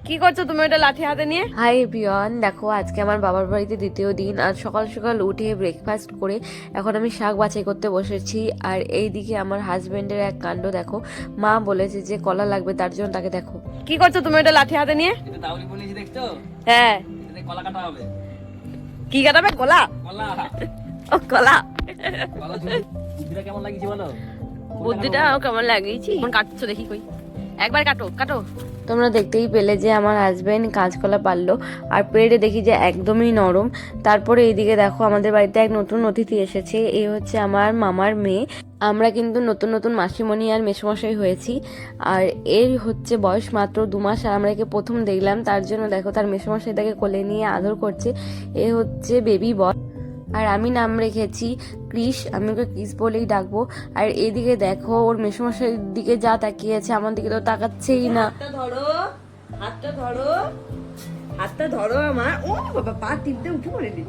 কি করছো তুমি ওটা লাঠি হাতে নিয়ে? হাই এভরিওয়ান, দেখো আজকে আমার বাবার বাড়িতে দ্বিতীয় দিন। আজ সকাল সকাল উঠে ব্রেকফাস্ট করে এখন আমি শাক বাছাই করতে বসেছি। আর এইদিকে আমার হাজবেন্ডের এক কাণ্ড দেখো, মা বলেছে যে কলা লাগবে, তার জন্য তাকে দেখো। কি করছো তুমি ওটা লাঠি হাতে নিয়ে? এটা দাউলি বলেছি দেখছো? হ্যাঁ, এটাতে কলা কাটা হবে। কি কাটাবে? কলা? কলা ও কলা। কলা ঝুড়ি। বুদ্ধিটা কেমন লাগিয়েছে বলো? বুদ্ধিটা কেমন লাগিয়েছি? কাটছো দেখি কই, একবার কাটো কাটো। তোমরা দেখতেই পেলে যে আমার হাজবেন্ড কাঁচকলা পারলো, আর পেড়ে দেখি যে একদমই নরম। তারপরে এইদিকে দেখো আমাদের বাড়িতে এক নতুন অতিথি এসেছে, এই হচ্ছে আমার মামার মেয়ে। আমরা কিন্তু নতুন নতুন মাসিমণি আর মেসোমশাই হয়েছি, আর এর হচ্ছে বয়স মাত্র 2 মাস। আর আমরা একে প্রথম দেখলাম, তার জন্য দেখো তার মেসোমশাই তাকে কোলে নিয়ে আদর করছে। এ হচ্ছে বেবি বয়, আর আমি নাম রেখেছি ক্রিস, আমি ওকে ক্রিস বলেই ডাকবো। আর এদিকে দেখো ওর মেসোমশাইয়ের দিকে যা তাকিয়েছে, আমার দিকে তো তাকাচ্ছেই না। হাতটা ধরো, হাতটা ধরো, হাতটা ধরো আমার। ও বাবা, পা টিপতে উঠে পড়েনি।